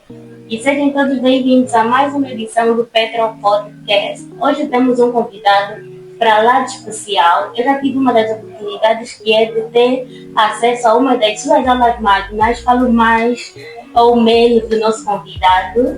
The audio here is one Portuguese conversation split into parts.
E sejam todos bem-vindos a mais uma edição do Petro Podcast. Hoje temos um convidado para lá de especial. Eu já tive uma das oportunidades que é de ter acesso a uma das suas aulas magnas. Falo mais ou menos do nosso convidado,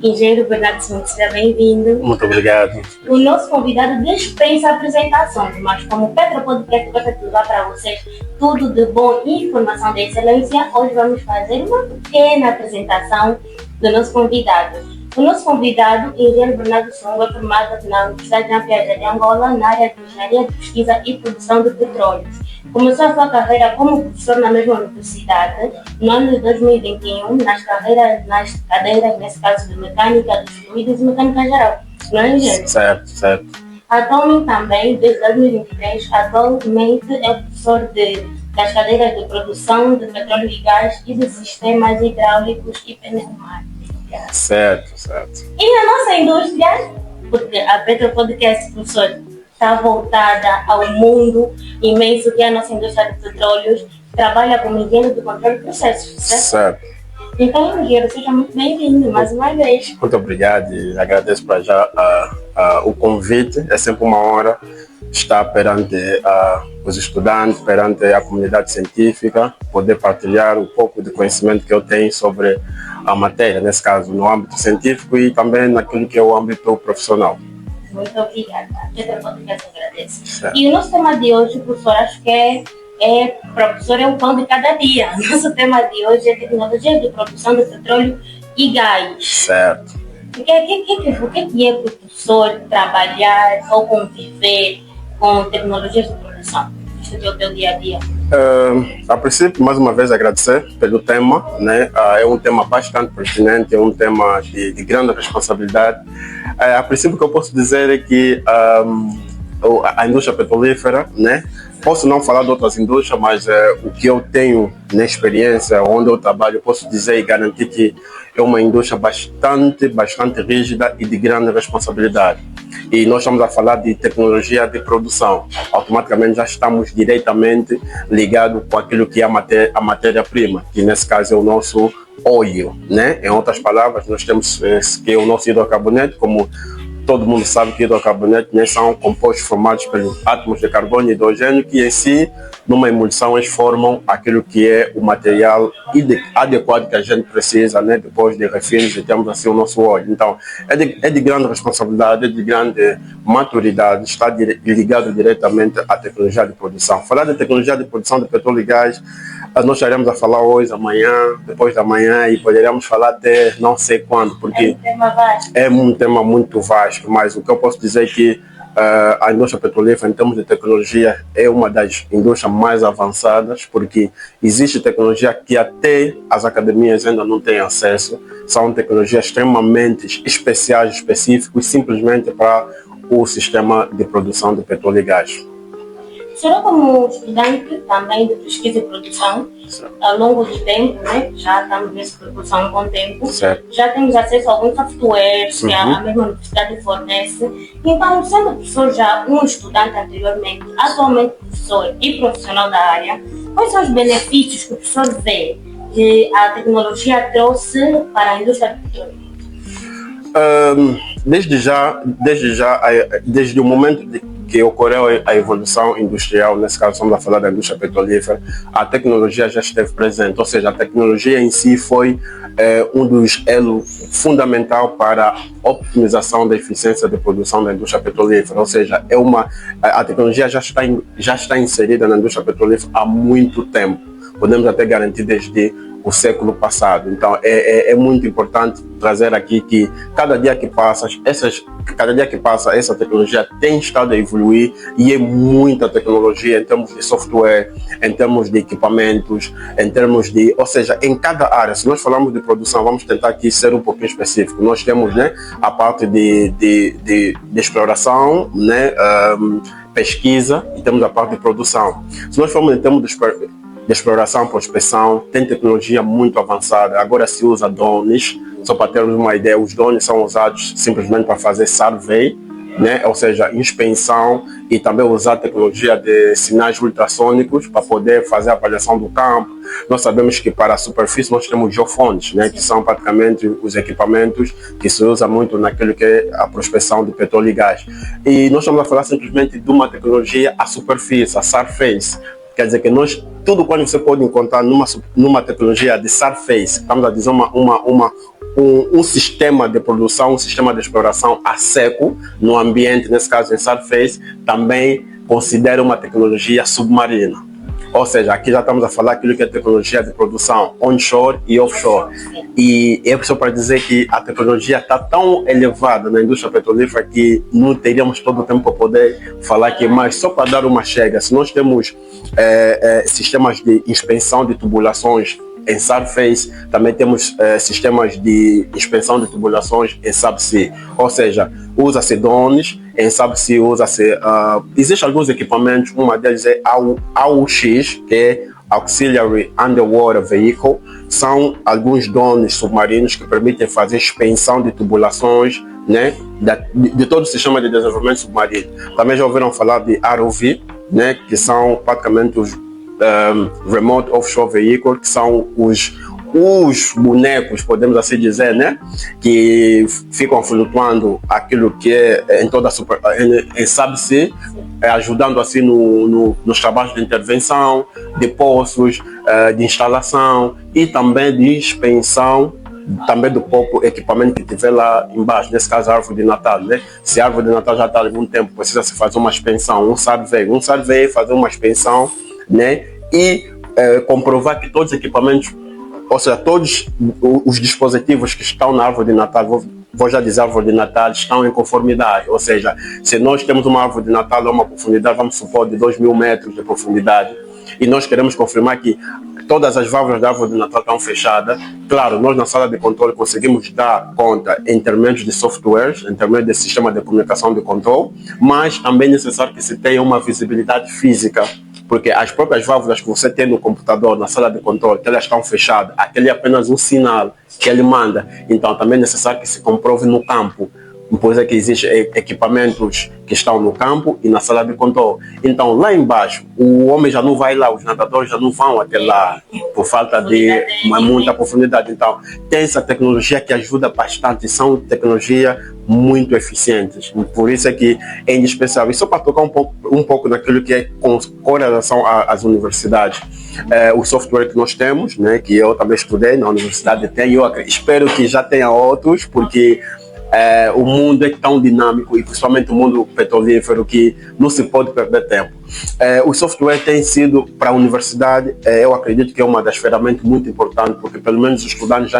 engenheiro Bernardo Simões. Seja bem-vindo. Muito obrigado. O nosso convidado dispensa apresentações, mas como o Petro Podcast gosta de levar para vocês tudo de bom e informação de excelência, hoje vamos fazer uma pequena apresentação do nosso convidado. O nosso convidado, engenheiro Bernardo Simões, é formado na Universidade de Piaget de Angola, na área de engenharia de pesquisa e produção de petróleo. Começou a sua carreira como professor na mesma universidade no ano de 2021, nas cadeiras, nesse caso, de mecânica dos fluidos e mecânica geral. Não é, engenheiro? Certo. Atualmente também, desde 2023, atualmente é professor das cadeiras de produção de petróleo e gás e de sistemas hidráulicos e pneumáticos. Certo. E na nossa indústria, porque a Petro Podcast, professor, está voltada ao mundo imenso que é a nossa indústria de petróleos, trabalha como engenheiro de controle de processos, certo? Então, engenheiro, seja muito bem-vindo mais uma vez. Muito obrigado e agradeço para já o convite. É sempre uma honra estar perante os estudantes, perante a comunidade científica, poder partilhar um pouco de conhecimento que eu tenho sobre a matéria, nesse caso, no âmbito científico e também naquilo que é o âmbito profissional. Muito obrigada. Pedro Podcast agradece. Certo. E o nosso tema de hoje, professor, acho que professor, é o pão de cada dia. Nosso tema de hoje é tecnologia de produção de petróleo e gás. Certo. O que é para o professor trabalhar ou conviver com tecnologias de produção? Isso é o teu dia a dia. A princípio, mais uma vez, agradecer pelo tema, né? É um tema bastante pertinente, é um tema de grande responsabilidade. A princípio, o que eu posso dizer é que a indústria petrolífera, né? Posso não falar de outras indústrias, mas o que eu tenho na experiência, onde eu trabalho, posso dizer e garantir que é uma indústria bastante rígida e de grande responsabilidade. E nós estamos a falar de tecnologia de produção. Automaticamente já estamos diretamente ligados com aquilo que é a matéria-prima, que nesse caso é o nosso óleo, né? Em outras palavras, nós temos que é o nosso hidrocarboneto, como todo mundo sabe que hidrocarbonetos, né, são compostos formados pelos átomos de carbono e hidrogênio que em si, numa emulsão, eles formam aquilo que é o material adequado que a gente precisa, né, depois de refinos e temos assim o nosso óleo. Então, é de grande responsabilidade, é de grande maturidade, está ligado diretamente à tecnologia de produção. Falar de tecnologia de produção de petróleo e gás, nós estaremos a falar hoje, amanhã, depois da manhã e poderíamos falar até não sei quando, porque é um tema muito vasto, mas o que eu posso dizer é que a indústria petrolífera, em termos de tecnologia, é uma das indústrias mais avançadas, porque existe tecnologia que até as academias ainda não têm acesso, são tecnologias extremamente especiais, específicas, simplesmente para o sistema de produção de petróleo e gás. O senhor, como estudante também de pesquisa e produção, ao longo do tempo, né, já estamos nessa produção há um bom tempo, certo, já temos acesso a alguns softwares que a mesma universidade fornece. Então, sendo professor já um estudante anteriormente, atualmente professor e profissional da área, quais são os benefícios que o professor vê que a tecnologia trouxe para a indústria do petróleo? Desde o momento que ocorreu a evolução industrial, nesse caso estamos a falar da indústria petrolífera, a tecnologia já esteve presente, ou seja, a tecnologia em si foi um dos elos fundamental para a optimização da eficiência de produção da indústria petrolífera, ou seja, a tecnologia já está inserida na indústria petrolífera há muito tempo, podemos até garantir desde o século passado. Então é muito importante trazer aqui que cada dia que passa essa tecnologia tem estado a evoluir e é muita tecnologia em termos de software, em termos de equipamentos, ou seja, em cada área. Se nós falamos de produção, vamos tentar aqui ser um pouquinho específico. Nós temos, né, a parte de exploração, né, pesquisa, e temos a parte de produção. Se nós formos em termos de exploração, prospecção, tem tecnologia muito avançada. Agora se usa drones, só para termos uma ideia, os drones são usados simplesmente para fazer survey, né? Ou seja, inspeção e também usar a tecnologia de sinais ultrassônicos para poder fazer a avaliação do campo. Nós sabemos que para a superfície nós temos geofones, né? Que são praticamente os equipamentos que se usa muito naquilo que é a prospecção de petróleo e gás. E nós estamos a falar simplesmente de uma tecnologia à superfície, a surface. Quer dizer que tudo quando você pode encontrar numa tecnologia de surface, estamos a dizer um sistema de produção, um sistema de exploração a seco no ambiente, nesse caso em surface, também considera uma tecnologia submarina. Ou seja, aqui já estamos a falar aquilo que é tecnologia de produção onshore e offshore. E é só para dizer que a tecnologia está tão elevada na indústria petrolífera que não teríamos todo o tempo para poder falar aqui, mas só para dar uma chega, se nós temos sistemas de inspeção de tubulações em surface, também temos sistemas de inspeção de tubulações em subsea, ou seja, usa-se drones, em subsea usa-se, existem alguns equipamentos, uma deles é AUX, que é Auxiliary Underwater Vehicle, são alguns drones submarinos que permitem fazer inspeção de tubulações, né, de todo o sistema de desenvolvimento submarino. Também já ouviram falar de ROV, né, que são praticamente os Remote Offshore Vehicle, que são os bonecos, podemos assim dizer, né, que ficam flutuando aquilo que é em toda em subsea, ajudando assim nos trabalhos de intervenção, de poços, de instalação e também de inspeção também do próprio equipamento que tiver lá embaixo, nesse caso a árvore de Natal, né? Se a árvore de Natal já está há algum tempo, precisa se fazer uma inspeção, um survey, fazer uma inspeção, né? E comprovar que todos os equipamentos, ou seja, todos os dispositivos que estão na árvore de Natal, vou já dizer árvore de Natal, estão em conformidade. Ou seja, se nós temos uma árvore de Natal a uma profundidade, vamos supor, de 2.000 metros de profundidade, e nós queremos confirmar que todas as válvulas da árvore de Natal estão fechadas, claro, nós na sala de controle conseguimos dar conta em termos de softwares, em termos de sistema de comunicação de controle, mas também é necessário que se tenha uma visibilidade física, porque as próprias válvulas que você tem no computador, na sala de controle, que elas estão fechadas, aquele é apenas um sinal que ele manda. Então também é necessário que se comprove no campo. Pois é que existem equipamentos que estão no campo e na sala de controle. Então lá embaixo, o homem já não vai lá, os nadadores já não vão até lá, por falta de muita profundidade. Então tem essa tecnologia que ajuda bastante, são tecnologias muito eficientes. Por isso é que é indispensável. E só para tocar um pouco naquilo que é com relação às universidades, o software que nós temos, né, que eu também estudei na universidade, eu espero que já tenha outros, porque o mundo é tão dinâmico e principalmente o mundo petrolífero que não se pode perder tempo. O software tem sido para a universidade, eu acredito que é uma das ferramentas muito importantes, porque pelo menos os estudantes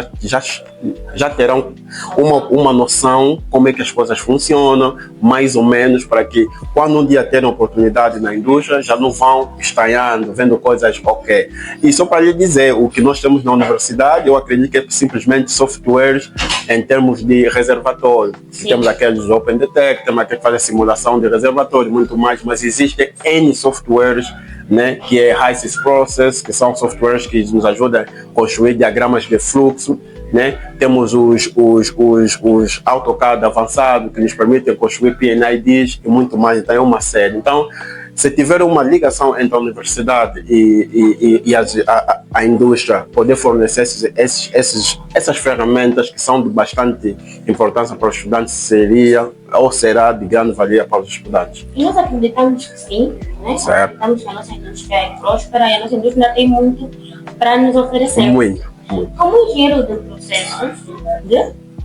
já terão uma noção como é que as coisas funcionam, mais ou menos, para que quando um dia terem oportunidade na indústria, já não vão estranhando, vendo coisas ok. E só para lhe dizer, o que nós temos na universidade, eu acredito que é simplesmente softwares em termos de reservatório. Temos aqueles Open Detect, temos aqueles que fazem simulação de reservatório, muito mais, mas existem N softwares, né, que é HYSYS Process, que são softwares que nos ajudam a construir diagramas de fluxo, né? Temos os AutoCAD avançados, que nos permitem construir PNIDs e muito mais. Então é uma série. Então, se tiver uma ligação entre a universidade e a indústria, poder fornecer essas ferramentas que são de bastante importância para os estudantes, seria ou será de grande valia para os estudantes. E nós acreditamos que sim, né? Certo. Acreditamos que a nossa indústria é próspera e a nossa indústria ainda tem muito para nos oferecer. Muito. Como engenheiro de processos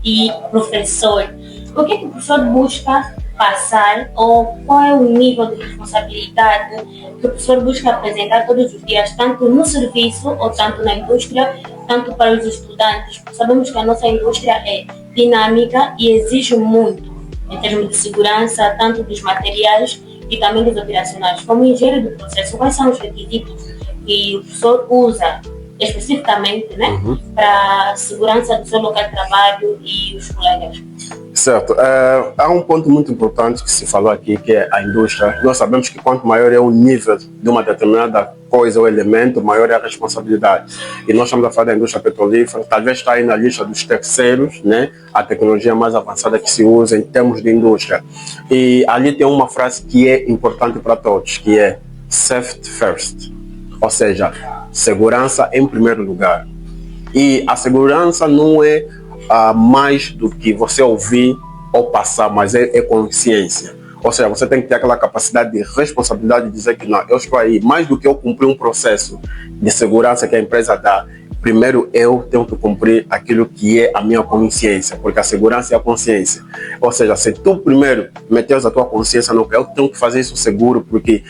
e professor, o que o professor busca passar, ou qual é o nível de responsabilidade que o professor busca apresentar todos os dias, tanto no serviço ou tanto na indústria, tanto para os estudantes? Sabemos que a nossa indústria é dinâmica e exige muito em termos de segurança, tanto dos materiais e também dos operacionais. Como engenheiro do processo, quais são os requisitos que o professor usa especificamente, né, para a segurança do seu local de trabalho e os colegas? Certo. Há um ponto muito importante que se falou aqui, que é a indústria. Nós sabemos que quanto maior é o nível de uma determinada coisa ou elemento, maior é a responsabilidade. E nós estamos a falar da indústria petrolífera, talvez está aí na lista dos terceiros, né, a tecnologia mais avançada que se usa em termos de indústria. E ali tem uma frase que é importante para todos, que é safety first, ou seja, segurança em primeiro lugar. E a segurança não é mais do que você ouvir ou passar, mas é consciência. Ou seja, você tem que ter aquela capacidade de responsabilidade de dizer que não, eu estou aí, mais do que eu cumprir um processo de segurança que a empresa dá, primeiro eu tenho que cumprir aquilo que é a minha consciência, porque a segurança é a consciência. Ou seja, se tu primeiro meteres a tua consciência no que eu tenho que fazer isso seguro, porque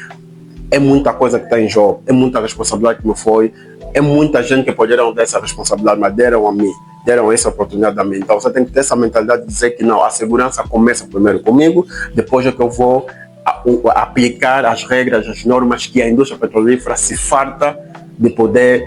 é muita coisa que está em jogo, é muita responsabilidade que me foi, é muita gente que poderia dar essa responsabilidade, mas deram a mim, deram essa oportunidade a mim. Então você tem que ter essa mentalidade de dizer que não, a segurança começa primeiro comigo, depois é que eu vou aplicar as regras, as normas que a indústria petrolífera se farta de poder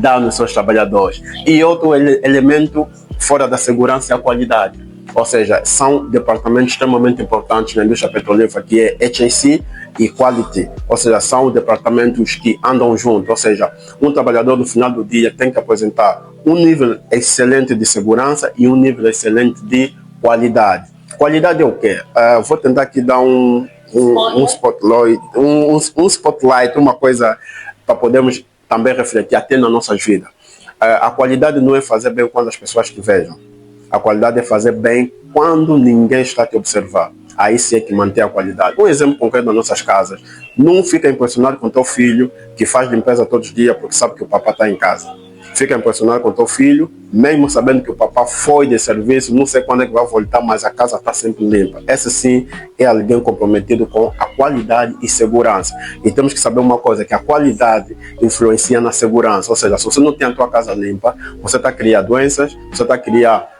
dar nos seus trabalhadores. E outro elemento fora da segurança é a qualidade. Ou seja, são departamentos extremamente importantes na indústria petrolífera, que é HSE e Quality. Ou seja, são departamentos que andam juntos. Ou seja, um trabalhador no final do dia tem que apresentar um nível excelente de segurança e um nível excelente de qualidade. Qualidade é o quê? Vou tentar aqui dar um spotlight, uma coisa para podermos também refletir até nas nossas vidas. A qualidade não é fazer bem quando as pessoas te vejam. A qualidade é fazer bem quando ninguém está te observar. Aí sim é que mantém a qualidade. Um exemplo concreto nas nossas casas. Não fica impressionado com teu filho que faz limpeza todos os dias porque sabe que o papá está em casa. Fica impressionado com teu filho, mesmo sabendo que o papá foi de serviço, não sei quando é que vai voltar, mas a casa está sempre limpa. Esse sim é alguém comprometido com a qualidade e segurança. E temos que saber uma coisa, que a qualidade influencia na segurança. Ou seja, se você não tem a tua casa limpa, você está a criar doenças, você está a criar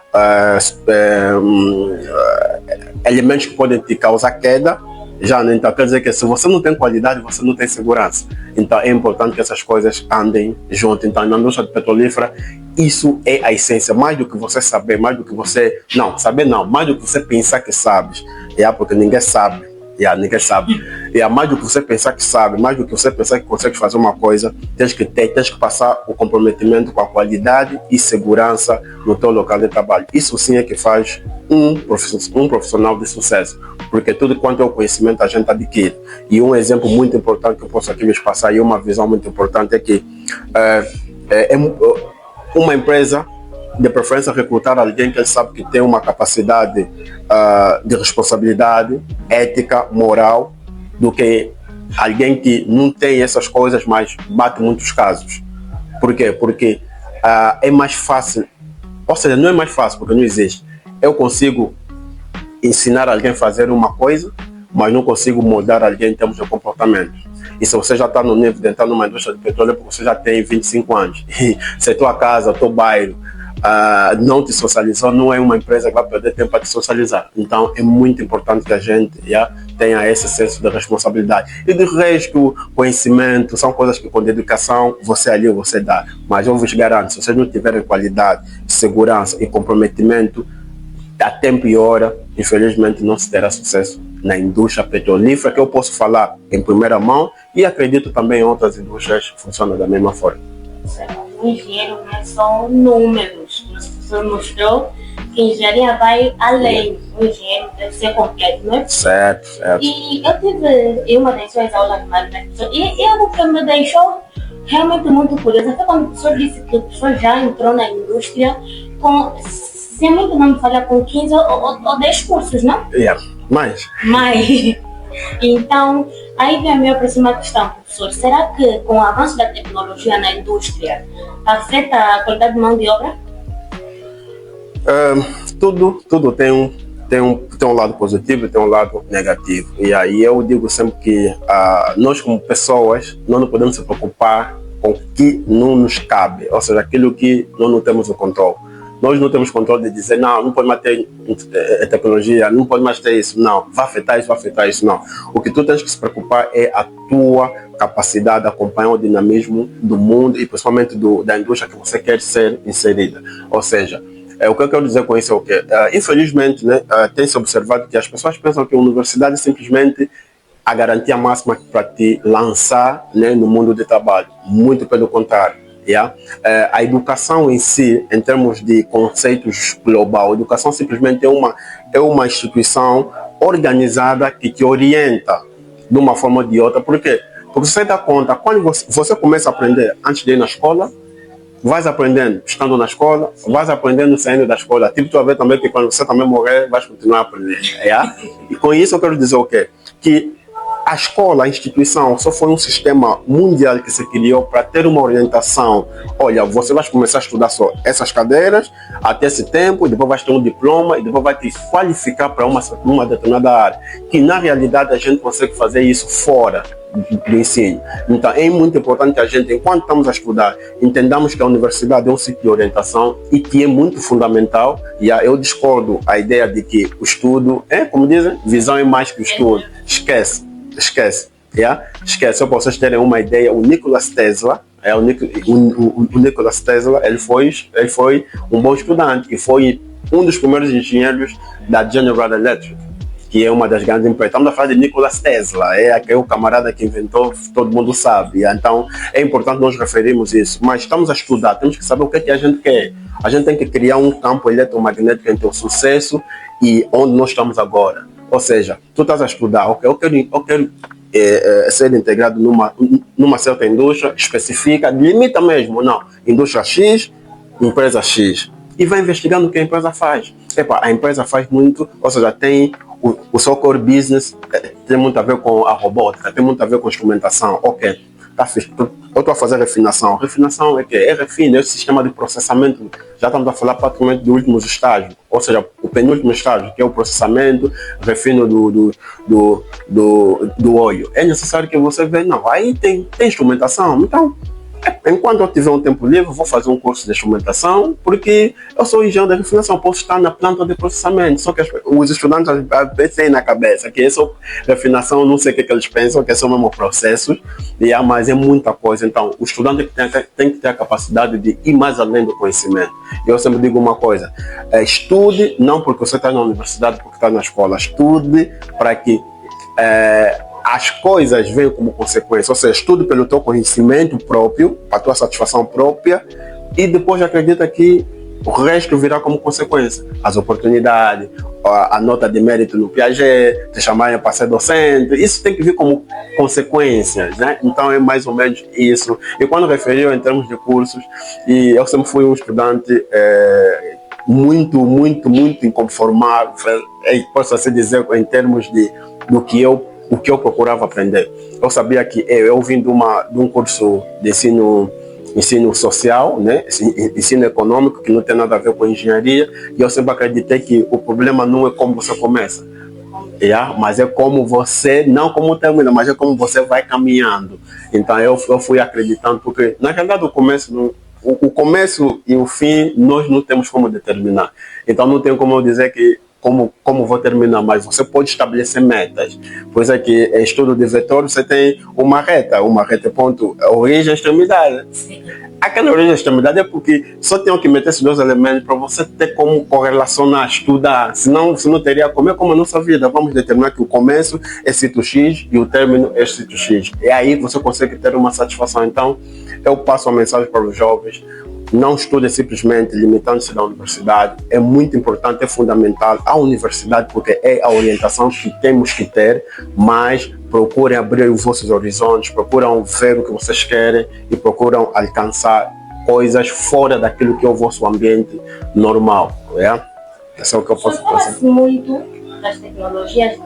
elementos que podem te causar queda. Já, né? Então quer dizer que se você não tem qualidade, você não tem segurança. Então é importante que essas coisas andem junto. Então na indústria petrolífera, isso é a essência. Mais do que você saber, mais do que você... Não, saber não. Mais do que você pensar que sabes. Porque ninguém sabe. Ninguém sabe. Mais do que você pensar que sabe, mais do que você pensar que consegue fazer uma coisa, tens que passar o comprometimento com a qualidade e segurança no teu local de trabalho. Isso sim é que faz um profissional de sucesso, porque tudo quanto é o conhecimento a gente adquire. E um exemplo muito importante que eu posso aqui lhes passar, e uma visão muito importante, é que uma empresa, de preferência, recrutar alguém que ele sabe que tem uma capacidade de responsabilidade, ética, moral, do que alguém que não tem essas coisas, mas bate muitos casos. Por quê? Porque é mais fácil, ou seja, não é mais fácil, porque não existe. Eu consigo ensinar alguém a fazer uma coisa, mas não consigo mudar alguém em termos de comportamento. E se você já está no nível de entrar numa indústria de petróleo, porque você já tem 25 anos, e se a tua casa, teu bairro, não te socializou, não é uma empresa que vai perder tempo para te socializar. Então é muito importante que a gente tenha esse senso de responsabilidade. E de resto, conhecimento, são coisas que com dedicação você ali você dá. Mas eu vos garanto, se vocês não tiverem qualidade, segurança e comprometimento, a tempo e hora, infelizmente não se terá sucesso na indústria petrolífera, que eu posso falar em primeira mão, e acredito também em outras indústrias que funcionam da mesma forma. O engenheiro não é só números. O professor mostrou que a engenharia vai além. O engenheiro deve ser completo, não é? Certo. E eu tive uma das suas aulas de marketing e algo que me deixou realmente muito curiosa foi quando o professor disse que o professor já entrou na indústria com, se muito não me falha, com 15 ou 10 cursos, não? Mais. Então, aí vem a minha próxima questão, professor. Será que com o avanço da tecnologia na indústria afeta a qualidade de mão de obra? Tudo tem um lado positivo e tem um lado negativo. E aí eu digo sempre que nós como pessoas não podemos se preocupar com o que não nos cabe, ou seja, aquilo que nós não temos o controle. nós não temos controle de dizer, não pode mais ter tecnologia, não pode mais ter isso, não, vai afetar isso, não. O que tu tens que se preocupar é a tua capacidade de acompanhar o dinamismo do mundo e principalmente da indústria que você quer ser inserida. Ou seja, o que eu quero dizer com isso é o quê? Infelizmente, né, tem-se observado que as pessoas pensam que a universidade é simplesmente a garantia máxima para te lançar, né, no mundo de trabalho. Muito pelo contrário. Yeah? A educação em si, em termos de conceitos global, a educação simplesmente é uma instituição organizada que te orienta de uma forma ou de outra. Por quê? Porque você dá conta, quando você começa a aprender antes de ir na escola, vais aprendendo estando na escola, vais aprendendo saindo da escola. Tipo, tu vai ver também que quando você também morrer, vais continuar a aprender. Yeah? E com isso eu quero dizer o quê? Que a escola, a instituição, só foi um sistema mundial que se criou para ter uma orientação. Olha, você vai começar a estudar só essas cadeiras até esse tempo, e depois vai ter um diploma, e depois vai te qualificar para uma determinada área. Que na realidade a gente consegue fazer isso fora do ensino. Então é muito importante que a gente, enquanto estamos a estudar, entendamos que a universidade é um sítio de orientação e que é muito fundamental. E eu discordo a ideia de que o estudo como dizem, visão é mais que o estudo. Esquece. Só para vocês terem uma ideia, o Nikola Tesla, o Nikola Tesla, ele foi um bom estudante e foi um dos primeiros engenheiros da General Electric, que é uma das grandes empresas. Estamos a falar de Nikola Tesla, é aquele camarada que inventou, todo mundo sabe. Então é importante nós referirmos isso, mas estamos a estudar, temos que saber o que é que a gente quer. A gente tem que criar um campo eletromagnético entre o sucesso e onde nós estamos agora. Ou seja, tu estás a estudar, eu quero ser integrado numa certa indústria, especifica, limita mesmo, não, indústria X, empresa X, e vai investigando o que a empresa faz. A empresa faz muito, ou seja, tem o seu core business, tem muito a ver com a robótica, tem muito a ver com instrumentação, ok. Eu estou a fazer refinação. Refinação é que é refino, é o sistema de processamento. Já estamos a falar praticamente do último estágio, ou seja, o penúltimo estágio, que é o processamento, refino do óleo. É necessário que você veja, não, aí tem instrumentação. Então, enquanto eu tiver um tempo livre, vou fazer um curso de instrumentação, porque eu sou engenheiro de refinação, posso estar na planta de processamento. Só que os estudantes às vezes têm na cabeça que essa refinação, não sei o que eles pensam, que são mesmo processos, mas é muita coisa. Então, o estudante tem que ter a capacidade de ir mais além do conhecimento. Eu sempre digo uma coisa, estude não porque você está na universidade, porque está na escola, estude para que as coisas vêm como consequência, ou seja, estude pelo teu conhecimento próprio, para a tua satisfação própria, e depois acredita que o resto virá como consequência. As oportunidades, a nota de mérito no Piaget, te chamarem para ser docente, isso tem que vir como consequências, né? Então é mais ou menos isso. E quando referiu em termos de cursos, e eu sempre fui um estudante muito inconformável, posso assim dizer, em termos do que eu procurava aprender. Eu sabia que eu vim de um curso de ensino social, né? Ensino econômico, que não tem nada a ver com engenharia, e eu sempre acreditei que o problema não é como você começa, mas é como você, não como termina, mas é como você vai caminhando. Então eu fui acreditando, porque na realidade o começo e o fim nós não temos como determinar. Então não tem como eu dizer que como vou terminar, mas você pode estabelecer metas. Pois é que em estudo de vetor você tem uma reta ponto, origem e extremidade. Sim. Aquela origem e extremidade é porque só tem que meter esses dois elementos para você ter como correlacionar, estudar. Senão você não teria como a nossa vida. Vamos determinar que o começo é sítio X e o término é sítio X. E aí você consegue ter uma satisfação. Então, eu passo a mensagem para os jovens. Não estude simplesmente limitando-se na universidade. É muito importante, é fundamental a universidade, porque é a orientação que temos que ter, mas procurem abrir os vossos horizontes, procuram ver o que vocês querem e procuram alcançar coisas fora daquilo que é o vosso ambiente normal. Esse é o que eu posso fazer. Fala-se muito das tecnologias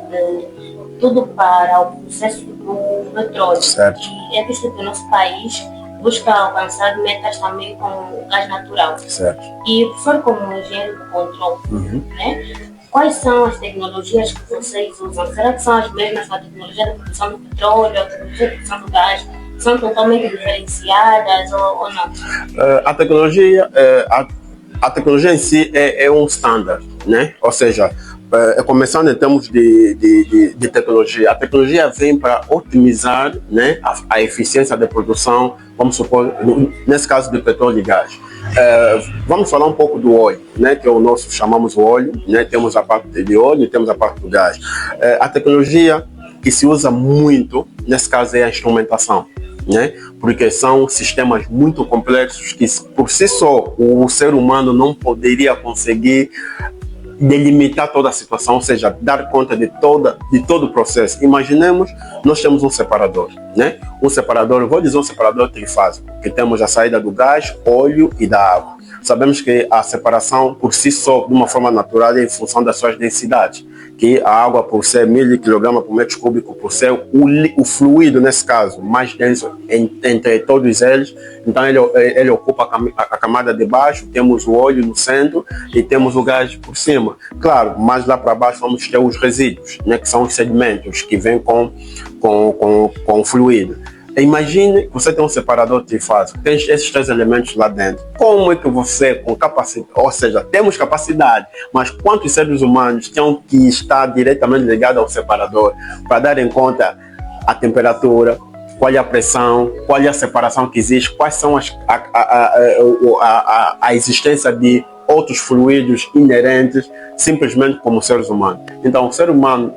tudo para o processo do petróleo. Certo. E é visto que o nosso país busca alcançar metas também com o gás natural. Certo. E o professor, como engenheiro do controle, né, quais são as tecnologias que vocês usam? Será que são as mesmas da tecnologia da produção do petróleo, a tecnologia da produção do gás? São totalmente diferenciadas ou não? A tecnologia, a tecnologia em si é um standard, né? Ou seja, começando em termos de tecnologia, a tecnologia vem para otimizar, né, a eficiência da produção, vamos supor, nesse caso de petróleo e gás. Vamos falar um pouco do óleo, né, que é o nosso, chamamos o óleo, né, temos a parte de óleo e temos a parte do gás. A tecnologia que se usa muito, nesse caso, é a instrumentação, né, porque são sistemas muito complexos que, por si só, o ser humano não poderia conseguir delimitar toda a situação, ou seja, dar conta de todo o processo. Imaginemos, nós temos um separador, né? Um separador, vou dizer um separador trifásico, que temos a saída do gás, óleo e da água. Sabemos que a separação por si só, de uma forma natural, é em função das suas densidades, que a água, por ser 1000 kg por metro cúbico, por ser o fluido, nesse caso, mais denso entre todos eles, então ele ocupa a camada de baixo, temos o óleo no centro e temos o gás por cima. Claro, mais lá para baixo vamos ter os resíduos, né, que são os sedimentos que vêm com o fluido. Imagine que você tem um separador trifásico, tem esses 3 elementos lá dentro. Como é que você, com capacidade, ou seja, temos capacidade, mas quantos seres humanos têm que estar diretamente ligados ao separador para dar em conta a temperatura, qual é a pressão, qual é a separação que existe, quais são a existência de outros fluidos inerentes, simplesmente como seres humanos. Então, o ser humano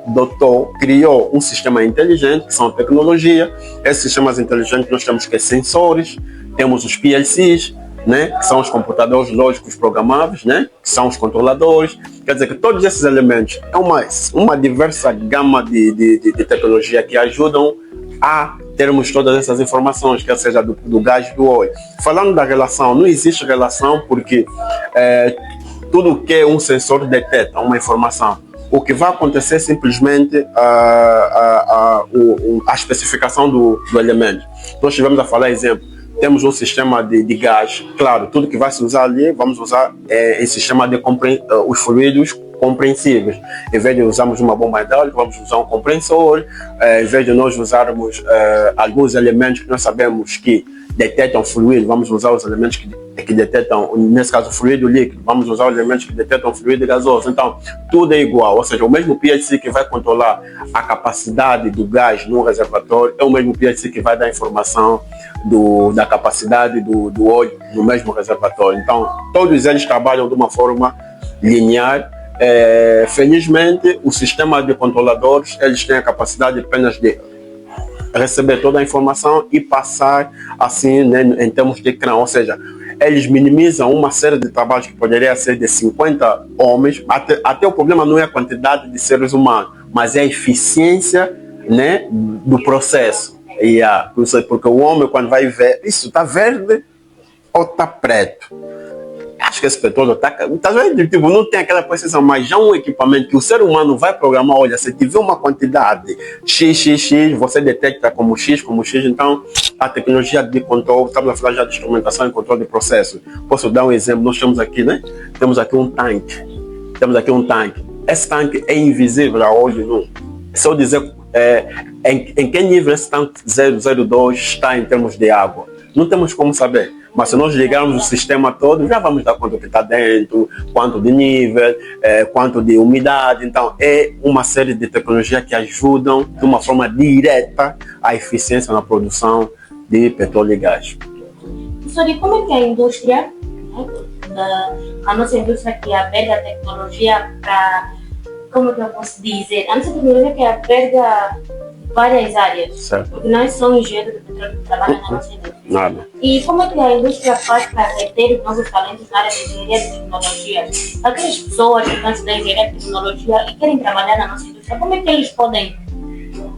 criou um sistema inteligente, que são tecnologia. Esses sistemas inteligentes nós temos que sensores, temos os PLCs, né, que são os computadores lógicos programáveis, né, que são os controladores. Quer dizer que todos esses elementos é uma diversa gama de tecnologia que ajudam a termos todas essas informações, quer seja do gás e do óleo. Falando da relação, não existe relação porque tudo que um sensor detecta, uma informação, o que vai acontecer é simplesmente a especificação do elemento. Nós estivemos a falar, exemplo, temos um sistema de gás, claro, tudo que vai se usar ali, vamos usar esse sistema de os fluidos compreensíveis. Em vez de usarmos uma bomba hidráulica, vamos usar um compressor. Em vez de nós usarmos alguns elementos que nós sabemos que detectam fluido, vamos usar os elementos que detectam, nesse caso, fluido líquido. Vamos usar os elementos que detectam fluido gasoso. Então, tudo é igual. Ou seja, o mesmo PLC que vai controlar a capacidade do gás no reservatório é o mesmo PLC que vai dar informação da capacidade do óleo no mesmo reservatório. Então, todos eles trabalham de uma forma linear. Felizmente, o sistema de controladores, eles têm a capacidade apenas de receber toda a informação e passar assim, né, em termos de ecrã, ou seja, eles minimizam uma série de trabalhos que poderia ser de 50 homens. Até o problema não é a quantidade de seres humanos, mas é a eficiência, né, do processo. Porque o homem, quando vai ver, isso está verde ou está preto? Acho que esse petróleo está vendo, tipo, não tem aquela precisão, mas já um equipamento que o ser humano vai programar, olha, se tiver uma quantidade XXX, você detecta como X, então a tecnologia de controle, estamos a falar já de instrumentação e controle de processo. Posso dar um exemplo? Nós temos aqui, né? Temos aqui um tanque. Esse tanque é invisível a olho nu. Se eu dizer em que nível esse tanque 002 está em termos de água, não temos como saber. Mas se nós ligarmos o sistema todo, já vamos dar conta do que está dentro, quanto de nível, quanto de umidade. Então, é uma série de tecnologias que ajudam de uma forma direta a eficiência na produção de petróleo e gás. Professor, e como é que a indústria, a nossa indústria que aberta a tecnologia para, como que eu posso dizer, a nossa tecnologia que aberta várias áreas, certo, porque nós somos engenheiros de petróleo que trabalham na nossa indústria. Nada. E como é que a indústria faz para reter novos talentos na área de engenharia de tecnologia? Aquelas pessoas que estão estudando engenharia de tecnologia e querem trabalhar na nossa indústria, como é que eles podem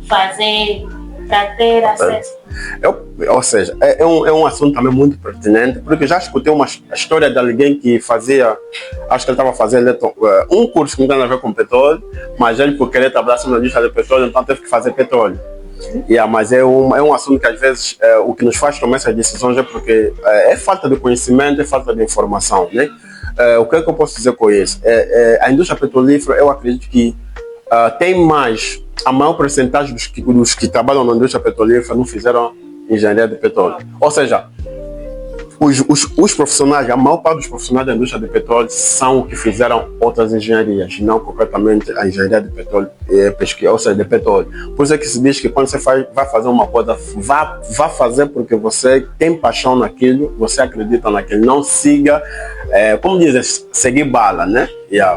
fazer para ter acesso? Ou seja, é um assunto também muito pertinente, porque já escutei uma história de alguém que fazia, acho que ele estava fazendo um curso que não tem a ver com petróleo, mas ele, por querer trabalhar na indústria de petróleo, então teve que fazer petróleo. Mas é um assunto que às vezes o que nos faz tomar essas decisões é porque é falta de conhecimento, é falta de informação, né? O que é que eu posso dizer com isso? A indústria petrolífera, eu acredito que tem a maior porcentagem dos que trabalham na indústria petrolífera não fizeram engenharia de petróleo. Ou seja, os profissionais, a maior parte dos profissionais da indústria de petróleo são que fizeram outras engenharias, não concretamente a engenharia de petróleo, pesquisa, ou seja, de petróleo. Por isso é que se diz que quando você vai fazer uma coisa, vá fazer porque você tem paixão naquilo, você acredita naquilo, não siga, como dizem, seguir bala, né?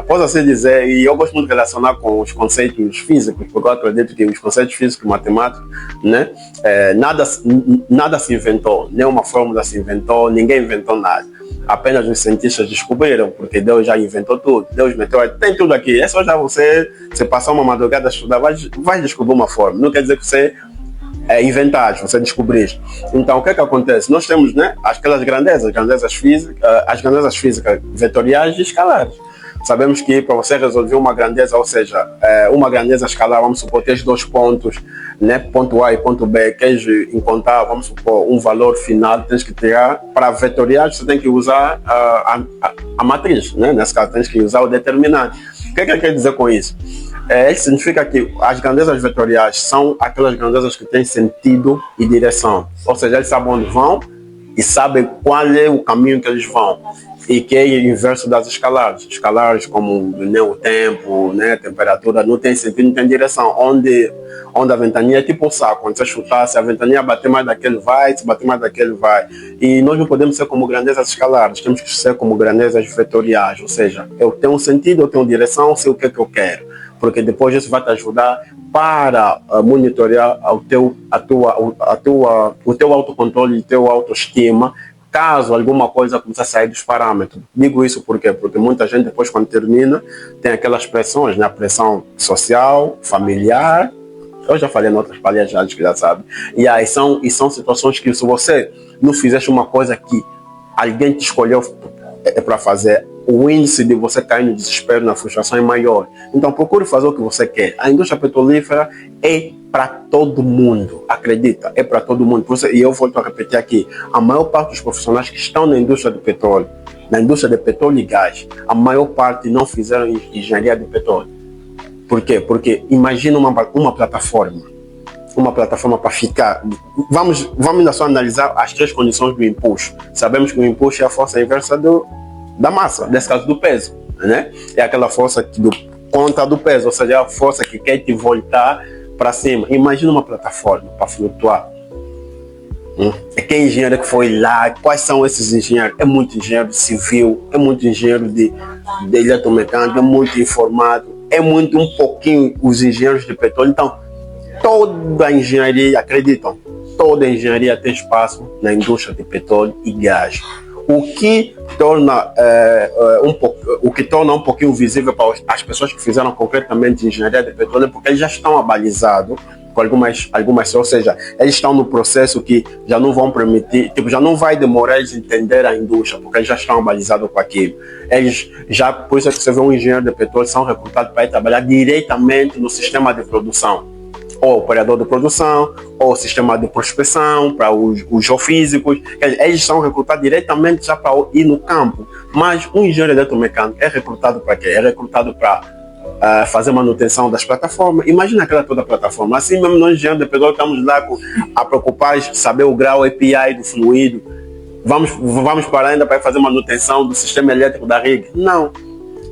Posso assim dizer, e eu gosto muito de relacionar com os conceitos físicos, porque eu acredito que os conceitos físicos e matemáticos, né, nada se inventou, nenhuma fórmula se inventou, ninguém inventou nada. Apenas os cientistas descobriram, porque Deus já inventou tudo. Deus meteu, tem tudo aqui. É só já você passar uma madrugada a estudar, vai descobrir uma fórmula. Não quer dizer que você inventaste, você descobriste. Então, o que é que acontece? Nós temos, né, aquelas grandezas físicas, as grandezas físicas vetoriais e escalares. Sabemos que para você resolver uma grandeza, ou seja, uma grandeza escalar, vamos supor, tens 2 pontos, né, ponto A e ponto B, queres encontrar, vamos supor, um valor final, tens que tirar. Para vetoriais, você tem que usar a matriz, né? Nesse caso, tens que usar o determinante. O que é que quer dizer com isso? Isso significa que as grandezas vetoriais são aquelas grandezas que têm sentido e direção. Ou seja, eles sabem onde vão e sabem qual é o caminho que eles vão. E que é o inverso das escalares. Escalares como, né, o tempo, né, a temperatura, não tem sentido, não tem direção. Onde a ventania é tipo um saco. Quando você chutar, se a ventania bater mais daquele vai, se bater mais daquele vai. E nós não podemos ser como grandezas escalares, temos que ser como grandezas vetoriais. Ou seja, eu tenho um sentido, eu tenho direção, sei o que é que eu quero. Porque depois isso vai te ajudar para monitorar o teu autocontrole e teu autoestima, caso alguma coisa comece a sair dos parâmetros. Digo isso por quê? Porque muita gente depois, quando termina, tem aquelas pressões, né? A pressão social, familiar. Eu já falei em outras palestras que já sabe. E aí são situações que, se você não fizesse uma coisa que alguém te escolheu para fazer, o índice de você cair no desespero, na frustração é maior. Então procure fazer o que você quer. A indústria petrolífera é para todo mundo, acredita, é para todo mundo. Por isso, e eu volto a repetir aqui, a maior parte dos profissionais que estão na indústria do petróleo, na indústria de petróleo e gás, a maior parte não fizeram engenharia de petróleo. Por quê? Porque imagina uma plataforma para ficar. Vamos ainda só analisar as 3 condições do empuxo. Sabemos que o empuxo é a força inversa da massa, nesse caso do peso, né? É aquela força contra do peso, ou seja, é a força que quer te voltar para cima. Imagina uma plataforma para flutuar. Quem engenheiro que foi lá? Quais são esses engenheiros? É muito engenheiro civil, é muito engenheiro de eletromecânica, é muito informado, é muito um pouquinho os engenheiros de petróleo. Então, toda a engenharia, acreditam, toda a engenharia tem espaço na indústria de petróleo e gás. O que torna um pouquinho visível para as pessoas que fizeram concretamente engenharia de petróleo, porque eles já estão abalizados com algumas, ou seja, eles estão no processo que já não vão permitir, já não vai demorar eles entender a indústria, porque eles já estão abalizados com aquilo. Eles já, por isso é que você vê um engenheiro de petróleo, são recrutados para ir trabalhar diretamente no sistema de produção, ou operador de produção, ou sistema de prospecção, para os geofísicos. Eles são recrutados diretamente já para ir no campo. Mas um engenheiro eletromecânico é recrutado para quê? É recrutado para fazer manutenção das plataformas. Imagina aquela toda plataforma. Assim mesmo nós, engenheiros de petróleo, estamos lá a preocupar em saber o grau API do fluido. Vamos parar ainda para fazer manutenção do sistema elétrico da rig? Não.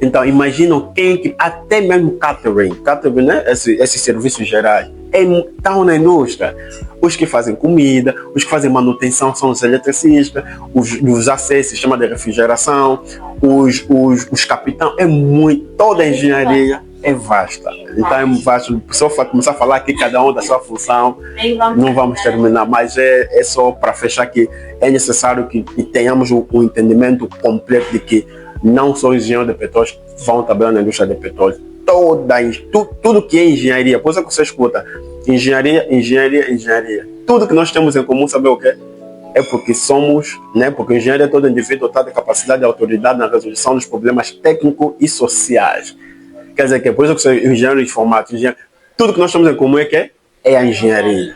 Então, imaginam até mesmo catering, né? Esses serviços gerais, estão na indústria. Os que fazem comida, os que fazem manutenção são os eletricistas, os AC, sistema de refrigeração, os capitães, toda a engenharia é vasta. Então é vasto, se eu começar a falar aqui cada um da sua função, não vamos terminar, mas é só para fechar que é necessário que tenhamos um entendimento completo de que não só engenheiros de petróleo vão trabalhar na indústria de petróleo. Tudo que é engenharia, por isso que você escuta, engenharia. Tudo que nós temos em comum, sabe o que? É porque somos, né? Porque o engenheiro é todo indivíduo dotado de capacidade e autoridade na resolução dos problemas técnicos e sociais. Quer dizer que por isso que você engenheiro informático, tudo que nós temos em comum é a engenharia.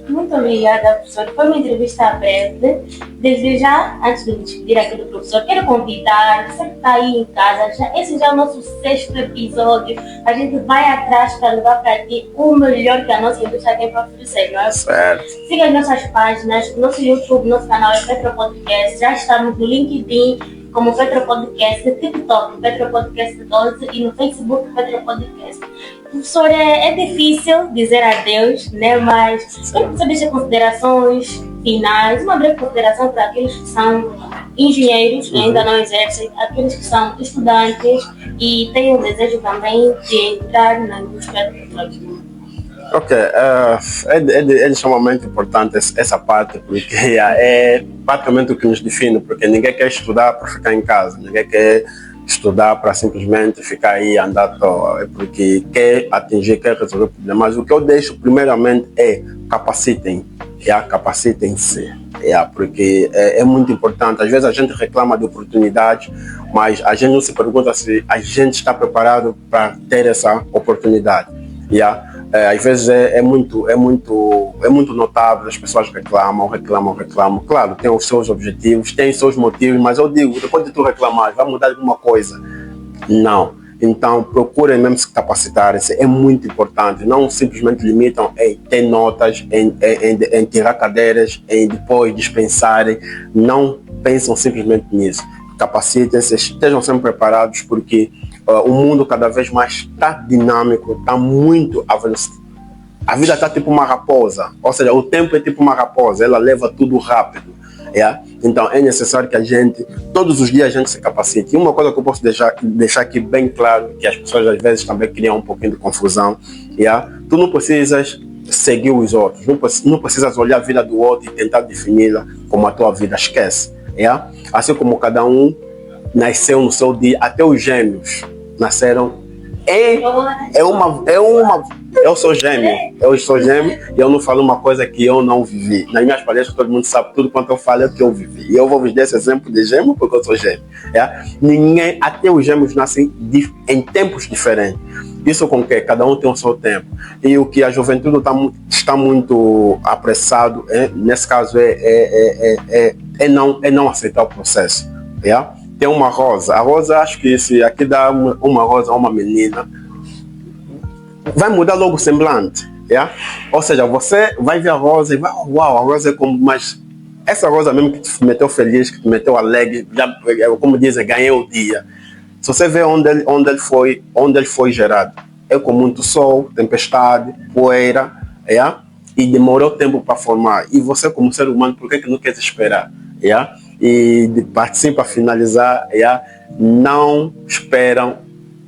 Muito obrigada, professor. Foi uma entrevista breve. Desde já, antes de me despedir aqui do professor, quero convidar você que está aí em casa. Esse já é o nosso 6º episódio. A gente vai atrás para levar para ti o melhor que a nossa indústria tem para oferecer, não é? Certo. Siga as nossas páginas, nosso YouTube, nosso canal é Petro Podcast. Já estamos no LinkedIn como Petro Podcast, no TikTok Petro Podcast 12 e no Facebook Petro Podcast. Professor, é difícil dizer adeus, né? Mas quero que você deixe considerações finais, uma breve consideração para aqueles que são engenheiros que ainda não exercem, aqueles que são estudantes e têm o desejo também de entrar na indústria do petróleo. Ok, é extremamente importante essa parte, porque é praticamente o que nos define, porque ninguém quer estudar para ficar em casa, ninguém quer estudar para simplesmente ficar aí andar à toa, é porque quer atingir, quer resolver problemas. Mas o que eu deixo primeiramente é capacitem-se, porque é muito importante. Às vezes a gente reclama de oportunidades, mas a gente não se pergunta se a gente está preparado para ter essa oportunidade. Às vezes é muito notável, as pessoas reclamam. Claro, tem os seus objetivos, tem os seus motivos, mas eu digo, depois de tu reclamar, vai mudar alguma coisa? Não. Então, procurem mesmo se capacitarem-se, é muito importante. Não simplesmente limitam em ter notas, em tirar cadeiras, em depois dispensarem. Não pensam simplesmente nisso. Capacitem-se, estejam sempre preparados, porque o mundo cada vez mais está dinâmico, está muito avançado. A vida está tipo uma raposa, ou seja, o tempo é tipo uma raposa, ela leva tudo rápido. Então é necessário que a gente, todos os dias a gente se capacite. E uma coisa que eu posso deixar aqui bem claro, que as pessoas às vezes também criam um pouquinho de confusão, tu não precisas seguir os outros, não precisas olhar a vida do outro e tentar defini-la como a tua vida, esquece. Assim como cada um nasceu no seu dia, até os gêmeos nasceram. Eu sou gêmeo e eu não falo uma coisa que eu não vivi. Nas minhas palestras todo mundo sabe tudo quanto eu falo é o que eu vivi. E eu vou vos dar esse exemplo de gêmeo porque eu sou gêmeo. Ninguém, até os gêmeos nascem em tempos diferentes. Isso com que cada um tem o seu tempo. E o que a juventude está muito apressado, nesse caso, é não aceitar o processo. Tem uma rosa. A rosa, acho que se aqui dá uma rosa a uma menina, vai mudar logo o semblante. Ou seja, você vai ver a rosa e vai, uau, a rosa é como, mas essa rosa mesmo que te meteu feliz, que te meteu alegre, já, como dizem, ganhei o dia. Se você vê onde ele foi gerado, é com muito sol, tempestade, poeira, e demorou tempo para formar. E você, como ser humano, por que não quer esperar? E para finalizar, não esperam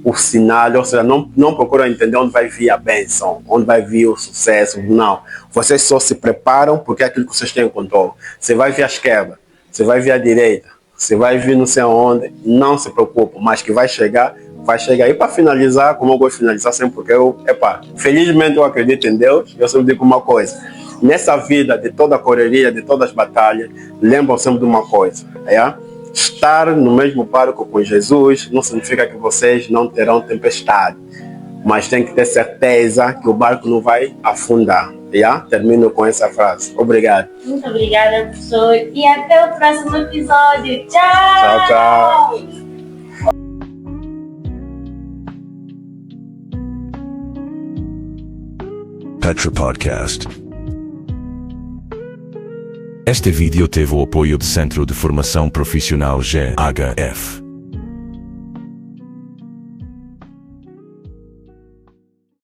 o sinal, ou seja, não procuram entender onde vai vir a bênção, onde vai vir o sucesso, não. Vocês só se preparam porque é aquilo que vocês têm controle. Você vai vir à esquerda, você vai vir à direita, você vai vir não sei aonde, não se preocupe, mas que vai chegar. E para finalizar, como eu gosto de finalizar sempre, porque felizmente eu acredito em Deus, eu sempre digo uma coisa. Nessa vida de toda a correria, de todas as batalhas, lembram sempre de uma coisa, estar no mesmo barco com Jesus não significa que vocês não terão tempestade, mas tem que ter certeza que o barco não vai afundar. Termino com essa frase. Obrigado. Muito obrigada, professor. E até o próximo episódio. Tchau! Tchau. Petro Podcast. Este vídeo teve o apoio do Centro de Formação Profissional GHF.